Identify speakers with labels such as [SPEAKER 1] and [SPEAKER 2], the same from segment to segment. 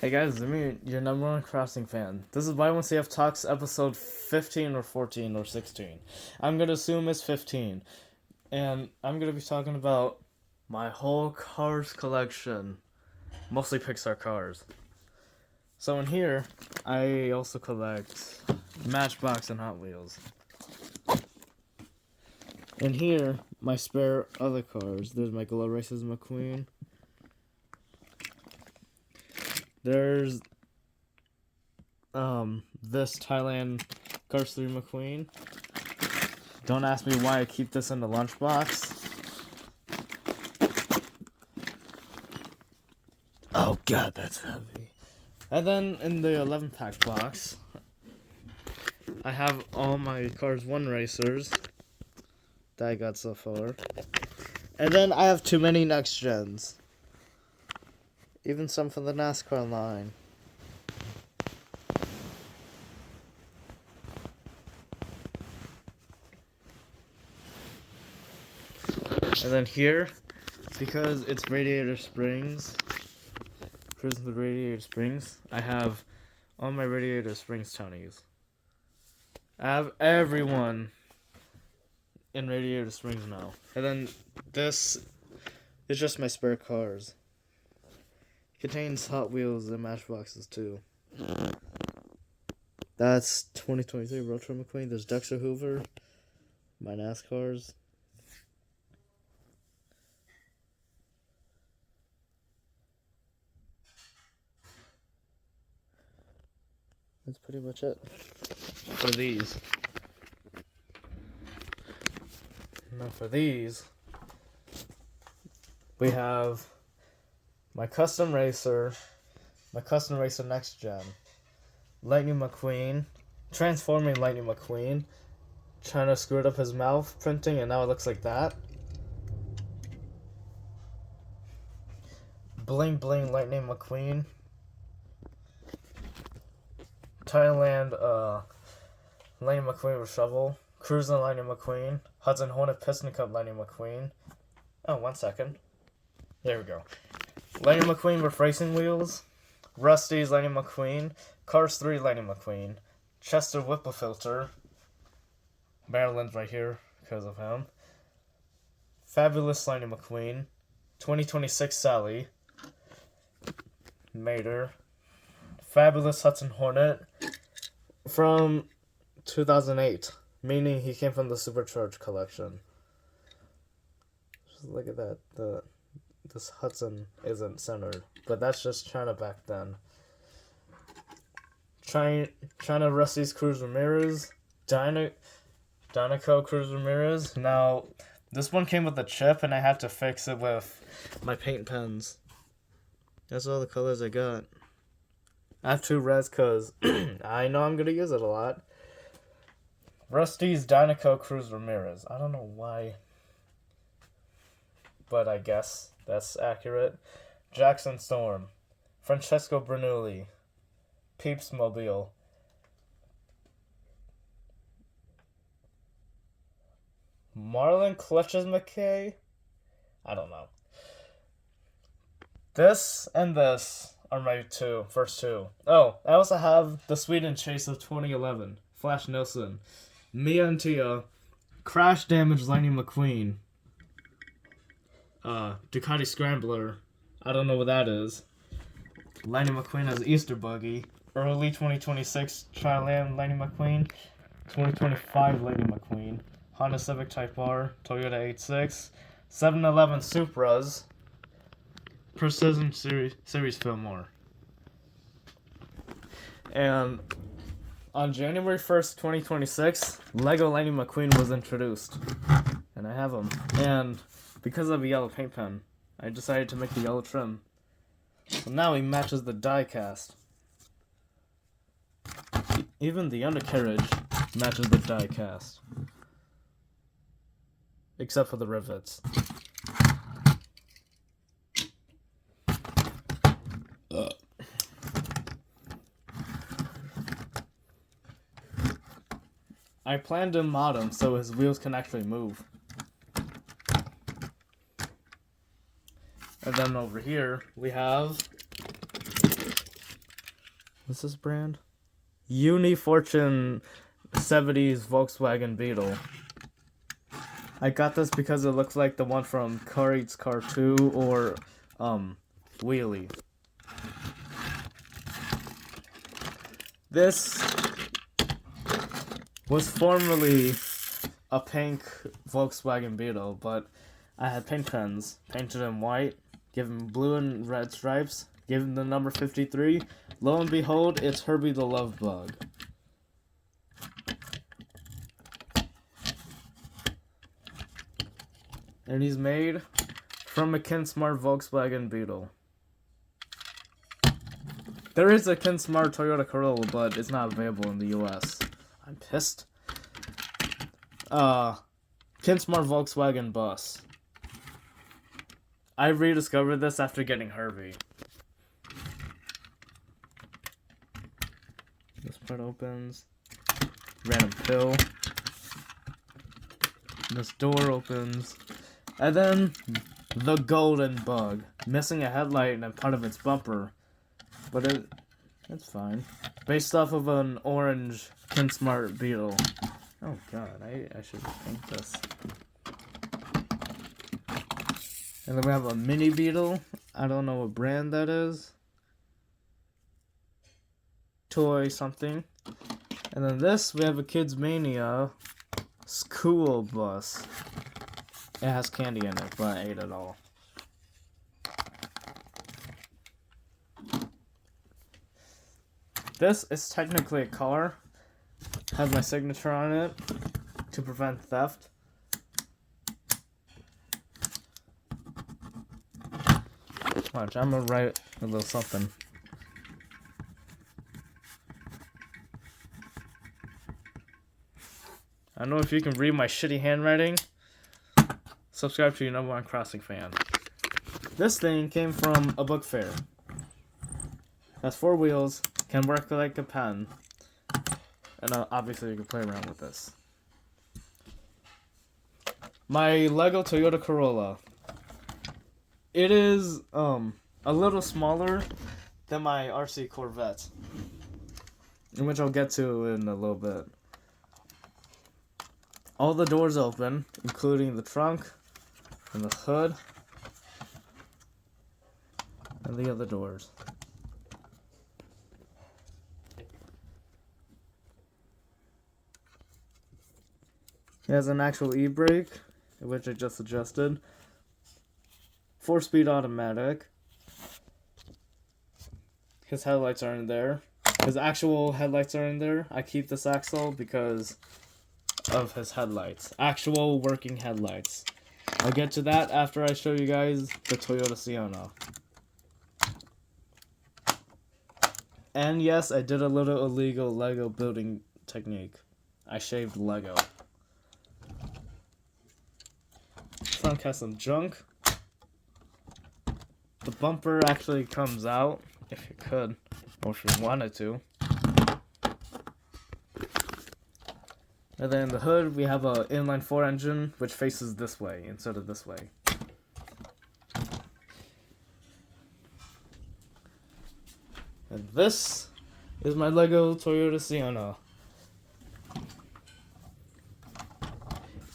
[SPEAKER 1] Hey guys, it's me, your number one crossing fan. This is Y1CF Talks episode 15 or 14 or 16. I'm gonna assume it's 15. And I'm gonna be talking about my whole cars collection. Mostly Pixar cars. So in here, I also collect Matchbox and Hot Wheels. In here, my spare other cars. There's my Glow Races McQueen. There's this Thailand Cars 3 McQueen. Don't ask me why I keep this in the lunchbox. Oh god, that's heavy. And then in the 11-pack box, I have all my Cars 1 racers that I got so far. And then I have too many next gens. Even some from the NASCAR line. And then here, because it's Radiator Springs, cruising through Radiator Springs, I have all my Radiator Springs townies. I have everyone in Radiator Springs now. And then this is just my spare cars. Contains Hot Wheels and Matchboxes too. That's 2023 Road Trip McQueen. There's Dexter Hoover, my NASCARs. That's pretty much it for these. Now for these, we have my custom racer next gen, Lightning McQueen, transforming Lightning McQueen, trying to screw up his mouth printing, and now it looks like that. Bling Bling Lightning McQueen, Thailand Lightning McQueen with shovel, Cruising Lightning McQueen, Hudson Hornet Piston Cup Lightning McQueen. Oh, 1 second. There we go. Lightning McQueen with racing wheels, Rusty's Lightning McQueen, Cars 3 Lightning McQueen, Chester Whipple filter, Maryland's right here because of him, Fabulous Lightning McQueen, 2026 Sally, Mater, Fabulous Hudson Hornet from 2008, meaning he came from the Supercharged collection. Just look at that. This Hudson isn't centered, but that's just China back then. China Rusty's Cruz Ramirez, Dynaco Cruz Ramirez. Now, this one came with a chip, and I had to fix it with my paint pens. That's all the colors I got. I have 2 reds because I know I'm going to use it a lot. Rusty's Dynaco Cruz Ramirez. I don't know why, but I guess that's accurate. Jackson Storm, Francesco Bernoulli, Peeps Mobile, Marlon Clutches McKay. I don't know. This and this are my first two. Oh, I also have the Sweden Chase of 2011, Flash Nilsson, Mia and Tia, Crash Damage Lightning McQueen, Ducati Scrambler, I don't know what that is, Lightning McQueen as Easter Buggy, early 2026 Tri-Land Lightning McQueen, 2025 Lightning McQueen, Honda Civic Type R, Toyota 86, 711 Supras, Precision Series Fillmore. And on January 1st, 2026, Lego Lightning McQueen was introduced. And I have them. And because of a yellow paint pen, I decided to make the yellow trim. So now he matches the die cast. Even the undercarriage matches the die cast. Except for the rivets. I plan to mod him so his wheels can actually move. And then over here, we have... What's this brand? Unifortune 70s Volkswagen Beetle. I got this because it looks like the one from Car Eats Car 2 or Wheelie. This was formerly a pink Volkswagen Beetle, but I had paint pens, painted him white, given blue and red stripes, gave him the number 53. Lo and behold, it's Herbie the Love Bug. And he's made from a Kinsmart Volkswagen Beetle. There is a Kinsmart Toyota Corolla, but it's not available in the US. I'm pissed. Kinsmart Volkswagen Bus. I rediscovered this after getting Herbie. This part opens. Random pill. This door opens. And then the golden bug. Missing a headlight and part of its bumper. But it's fine. Based off of an orange Kinsmart Beetle. Oh god, I should paint this. And then we have a mini Beetle. I don't know what brand that is. Toy something. And then this, we have a Kids Mania school bus. It has candy in it, but I ate it all. This is technically a car. Has my signature on it to prevent theft. Watch, I'm gonna write a little something. I don't know if you can read my shitty handwriting. Subscribe to your #1 Crossing fan. This thing came from a book fair. Has 4 wheels, can work like a pen, and obviously you can play around with this. My Lego Toyota Corolla. It is a little smaller than my RC Corvette, in which I'll get to in a little bit. All the doors open, including the trunk and the hood and the other doors. It has an actual e-brake, which I just adjusted. 4-speed automatic. His headlights are in there. His actual headlights are in there. I keep this axle because of his headlights. Actual working headlights. I'll get to that after I show you guys the Toyota Sienna. And yes, I did a little illegal Lego building technique. I shaved Lego. Trunk has some junk. The bumper actually comes out, if you could, or if you wanted to. And then in the hood, we have a inline-4 engine, which faces this way instead of this way. And this is my Lego Toyota Sienna.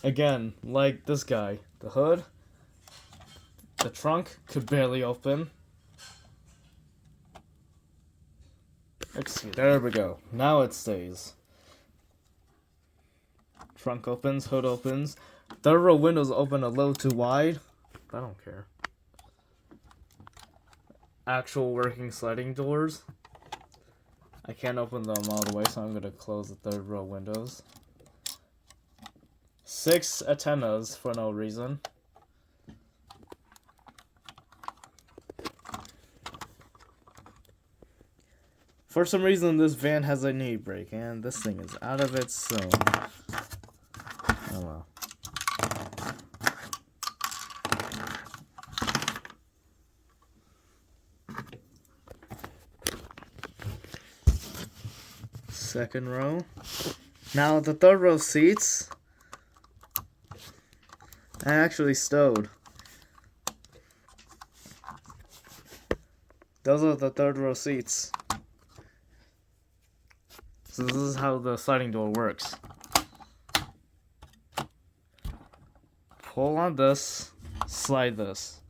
[SPEAKER 1] Again, like this guy. The hood, the trunk could barely open. Let's see, there we go. Now it stays. Trunk opens, hood opens. Third row windows open a little too wide. I don't care. Actual working sliding doors. I can't open them all the way, so I'm going to close the third row windows. 6 antennas for no reason. For some reason, this van has a knee brake, and this thing is out of its zone. Oh well. Second row. Now the third row seats, I actually stowed. Those are the third row seats. So this is how the sliding door works. Pull on this, slide this.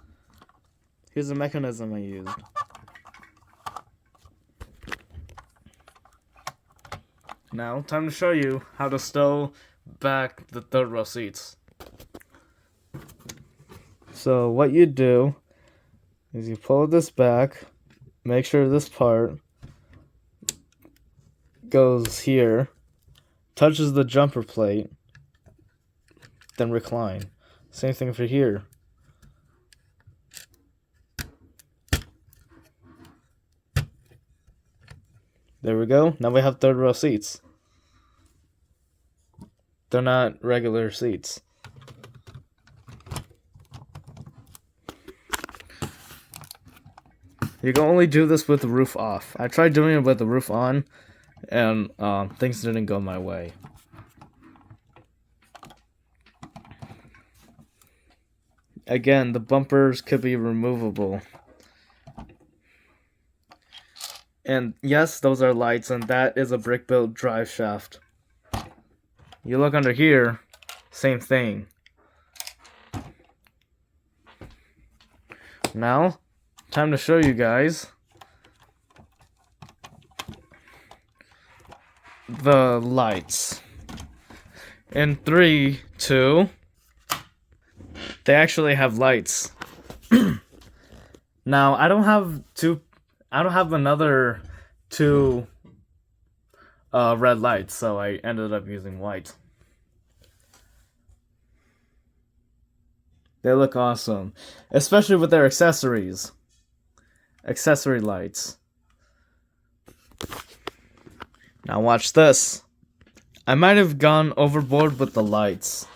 [SPEAKER 1] Here's the mechanism I used. Now, time to show you how to stow back the third row seats. So what you do is you pull this back, make sure this part goes here, touches the jumper plate, then recline. Same thing for here. There we go. Now we have third row seats. They're not regular seats. You can only do this with the roof off. I tried doing it with the roof on, and things didn't go my way. Again, the bumpers could be removable. And yes, those are lights, and that is a brick-built drive shaft. You look under here, same thing. Now, time to show you guys the lights. In 3, 2, they actually have lights. Now, I don't have another 2 red lights, so I ended up using white. They look awesome, especially with their accessories. Accessory lights. Now watch this. I might have gone overboard with the lights.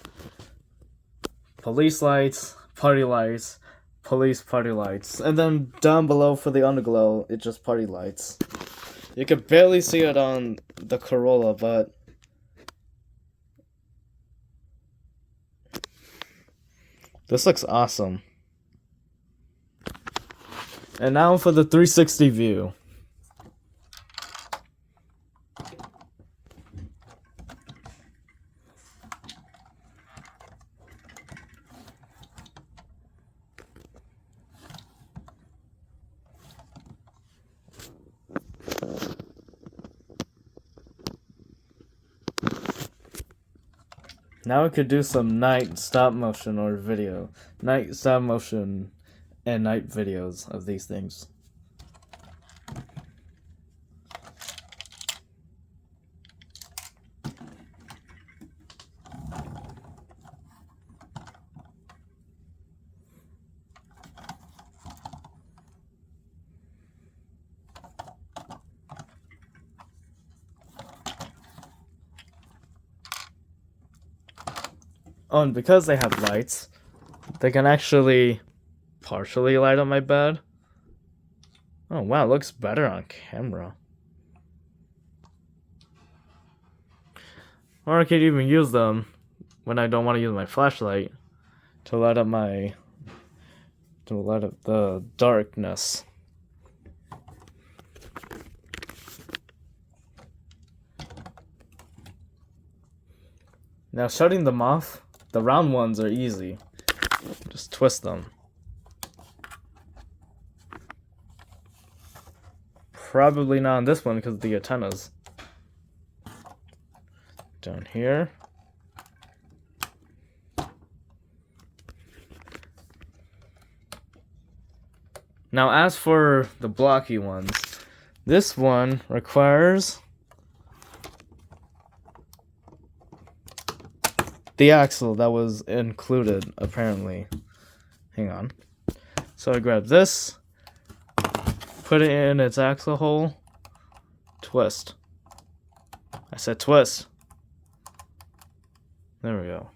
[SPEAKER 1] Police lights, party lights, police party lights. And then down below for the underglow, it's just party lights. You can barely see it on the Corolla, but this looks awesome. And now for the 360 view. Now we could do some night stop motion or video. Night stop motion and night videos of these things. Oh, and because they have lights, they can actually partially light up my bed. Oh wow, it looks better on camera. Or I could even use them when I don't want to use my flashlight to light up the darkness. Now shutting them off, the round ones are easy. Just twist them. Probably not on this one because of the antennas. Down here. Now as for the blocky ones, this one requires the axle that was included, apparently. Hang on. So I grab this, put it in its axle hole, twist. I said twist. There we go.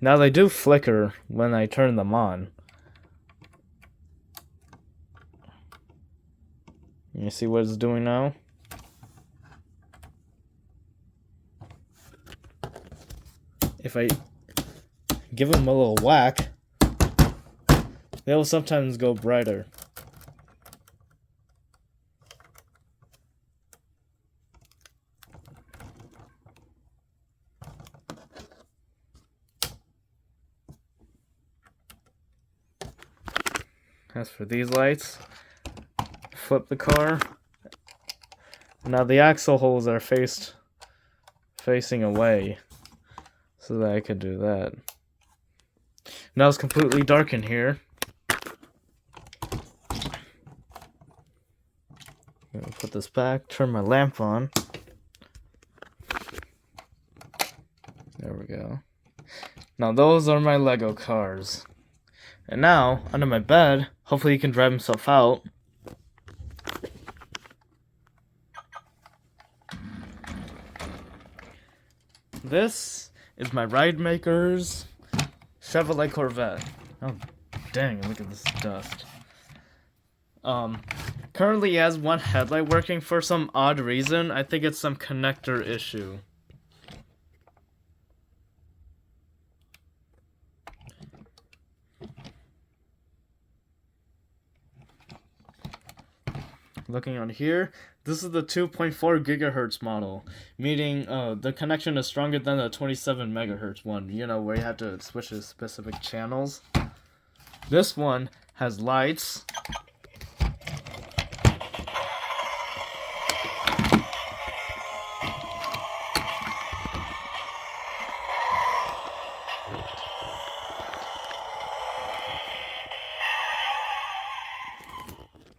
[SPEAKER 1] Now they do flicker when I turn them on. You see what it's doing now? if I give them a little whack, they will sometimes go brighter. As for these lights, flip the car. Now the axle holes are facing away, so that I could do that. Now it's completely dark in here. I'm gonna put this back, turn my lamp on. There we go. Now those are my Lego cars. And now, under my bed, hopefully he can drive himself out. This is my Ride Maker's Chevrolet Corvette. Oh, dang, look at this dust. Currently he has one headlight working for some odd reason. I think it's some connector issue. Looking on here, this is the 2.4 gigahertz model, meaning the connection is stronger than the 27 megahertz one, you know, where you have to switch to specific channels. This one has lights.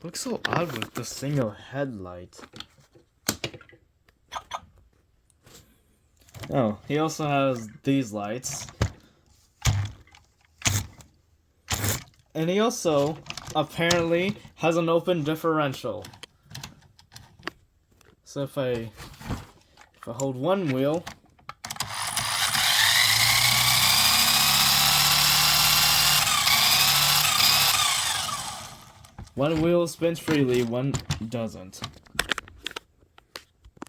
[SPEAKER 1] Looks so odd with the single headlight. Oh, he also has these lights. And he also apparently has an open differential. So if I hold one wheel, one wheel spins freely, one doesn't.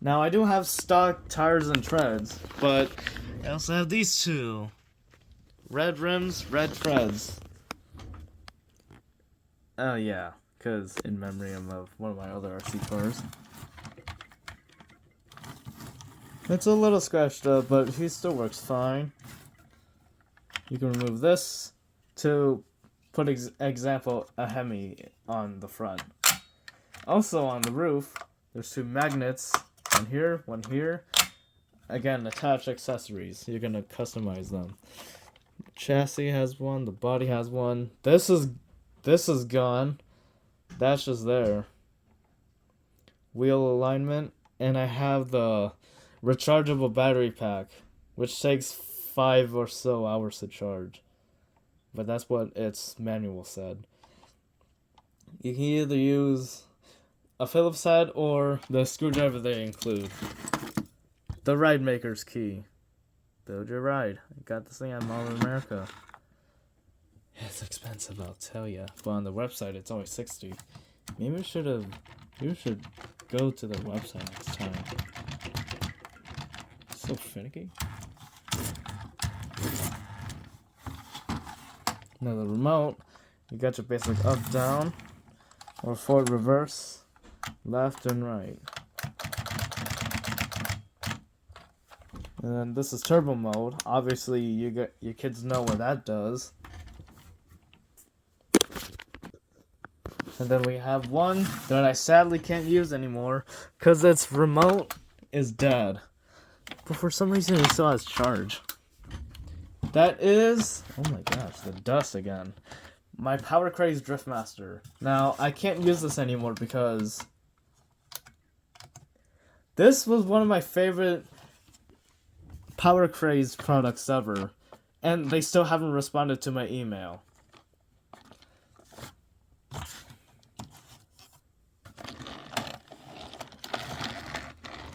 [SPEAKER 1] Now, I do have stock tires and treads, but I also have these two. Red rims, red treads. Oh yeah, because in memory of one of my other RC cars. It's a little scratched up, but he still works fine. You can remove this to put example a Hemi on the front. Also on the roof, there's two magnets, one here. Again, attached accessories. You're gonna customize them. The chassis has one, the body has one. This is gone. That's just there. Wheel alignment, and I have the rechargeable battery pack, which takes 5 or so hours to charge. But that's what its manual said. You can either use a Phillips head or the screwdriver they include. The Ride Maker's key. Build your ride. I got this thing at Mall of America. It's expensive, I'll tell ya. But on the website, it's only $60. Maybe we should go to the website next time. So finicky. Now the remote, you got your basic up, down, or forward, reverse, left and right. And then this is turbo mode. Obviously, your kids know what that does. And then we have one that I sadly can't use anymore because its remote is dead. But for some reason, it still has charge. That is, oh my gosh, the dust again. My Power Craze Driftmaster. Now, I can't use this anymore because this was one of my favorite Power Craze products ever. And they still haven't responded to my email.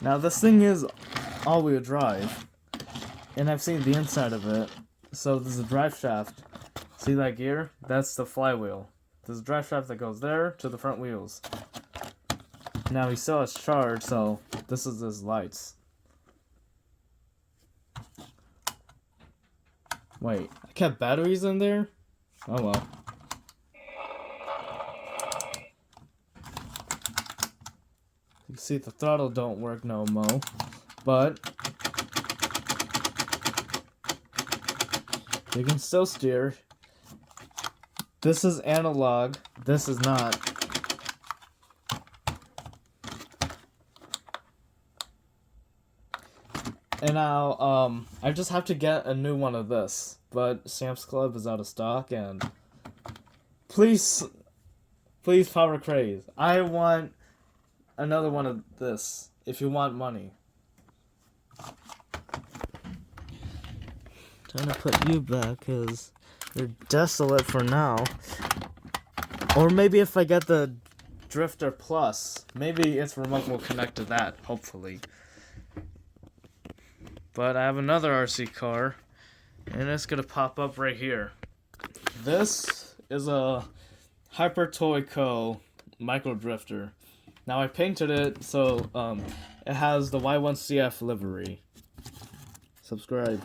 [SPEAKER 1] Now, this thing is all-wheel drive. And I've seen the inside of it. So there's a drive shaft. See that gear? That's the flywheel. There's a drive shaft that goes there to the front wheels. Now he still has charge, so this is his lights. Wait, I kept batteries in there? Oh well. You can see the throttle don't work no more, but you can still steer. This is analog. This is not. And now, I just have to get a new one of this. But Sam's Club is out of stock, and please, Power Craze, I want another one of this. If you want money. Time to put you back, cause you're desolate for now. Or maybe if I get the Drifter Plus, maybe its remote will connect to that. Hopefully. But I have another RC car, and it's gonna pop up right here. This is a Hyper Toy Co. Micro Drifter. Now I painted it so it has the Y1CF livery. Subscribe.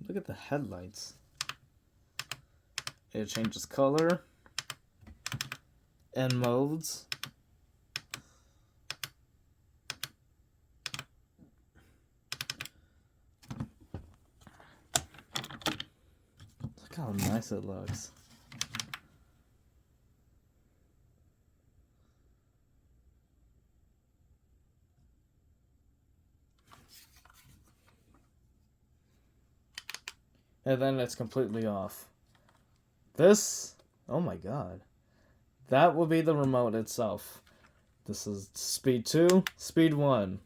[SPEAKER 1] Look at the headlights. It changes color and modes. Look how nice it looks. And then it's completely off. This, oh my god. That will be the remote itself. This is speed 2, speed 1.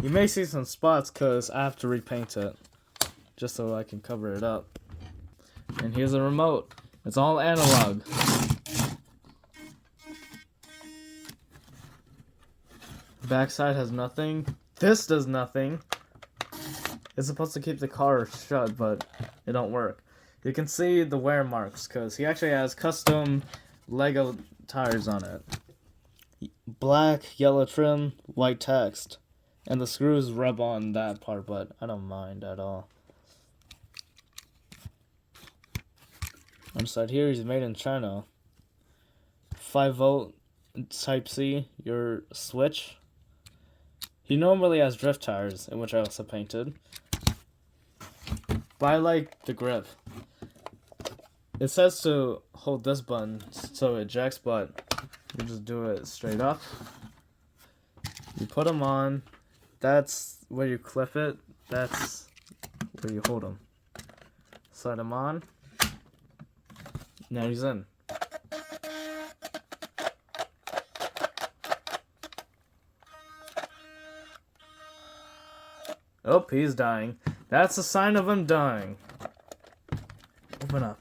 [SPEAKER 1] You may see some spots because I have to repaint it. Just so I can cover it up. And here's the remote. It's all analog. Backside has nothing. This does nothing. It's supposed to keep the car shut, but it don't work. You can see the wear marks because he actually has custom Lego tires on it. Black, yellow trim, white text. And the screws rub on that part, but I don't mind at all. On the side here, he's made in China. 5-volt Type-C, your switch. He normally has drift tires, in which I also painted. But I like the grip. It says to hold this button so it ejects, but you just do it straight up. You put them on. That's where you clip it. That's where you hold them. Slide them on. Now he's in. Oh, he's dying. That's a sign of him dying. Open up.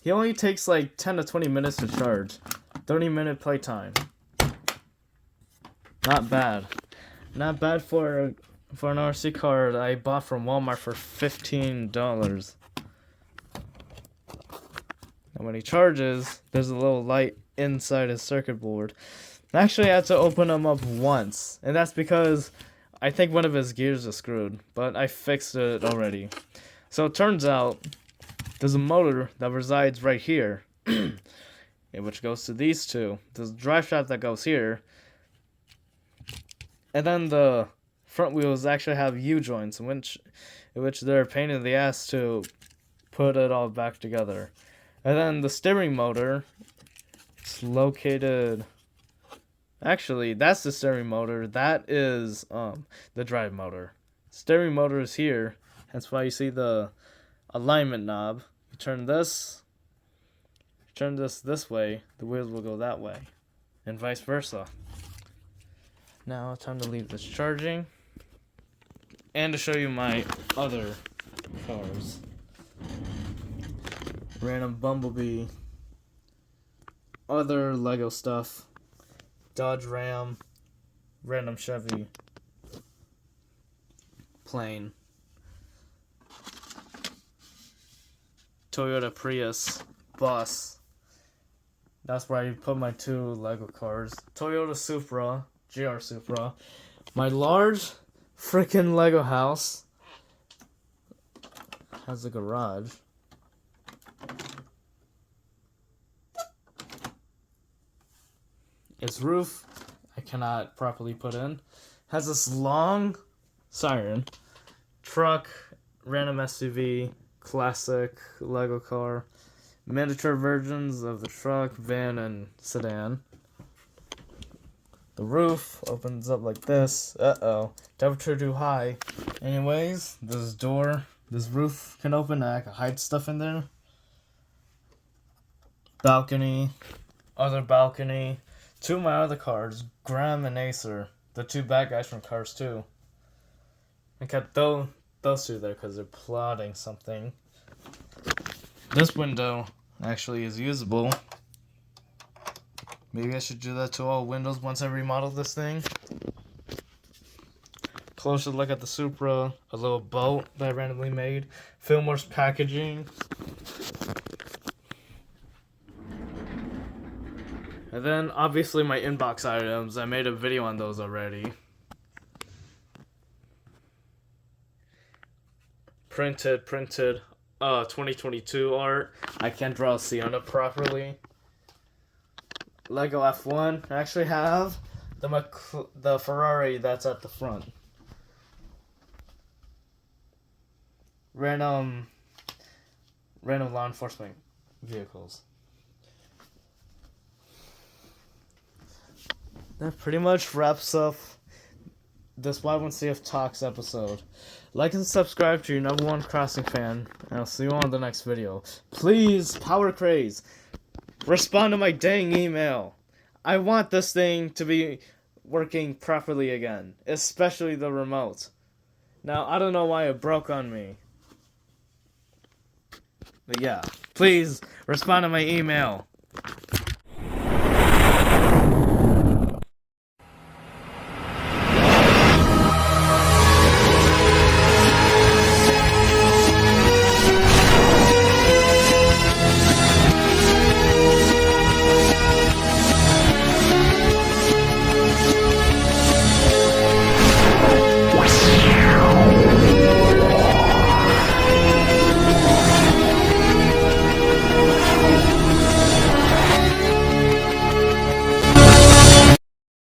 [SPEAKER 1] He only takes like 10 to 20 minutes to charge. 30-minute playtime. Not bad. Not bad for an RC car that I bought from Walmart for $15. And when he charges, there's a little light inside his circuit board. Actually, I had to open him up once. And that's because I think one of his gears is screwed. But I fixed it already. So it turns out there's a motor that resides right here, which goes to these two. There's a drive shaft that goes here. And then the front wheels actually have U-joints, in which they're a pain in the ass to put it all back together. And then the steering motor, it's located... Actually, that's the steering motor. That is the drive motor. Steering motor is here. That's why you see the alignment knob. You turn this this way, the wheels will go that way, and vice versa. Now time to leave this charging, and to show you my other cars. random Bumblebee, other Lego stuff, Dodge Ram, random Chevy, plane, Toyota Prius, bus. That's where I put my 2 Lego cars. Toyota Supra, GR Supra. My large freaking Lego house has a garage. Its roof, I cannot properly put in. Has this long siren. Truck, random SUV, classic Lego car. Miniature versions of the truck, van, and sedan. The roof opens up like this. Uh-oh. Temperature too high. Anyways, this door, this roof can open and I can hide stuff in there. Balcony. Other balcony. 2 of my other cars, Graham and Acer. The 2 bad guys from Cars 2. I kept those 2 there because they're plotting something. This window actually is usable. Maybe I should do that to all windows once I remodel this thing. Closer look at the Supra, a little boat that I randomly made. Fillmore's packaging. And then obviously my inbox items. I made a video on those already. Printed 2022 art. I can't draw a C on it properly. Lego F1. I actually have the Ferrari that's at the front. Random law enforcement vehicles. That pretty much wraps up this Y1CF Talks episode. Like and subscribe to your #1 Crossing fan, and I'll see you on the next video. Please, Power Craze, respond to my dang email. I want this thing to be working properly again, especially the remote. Now, I don't know why it broke on me. But yeah, please respond to my email.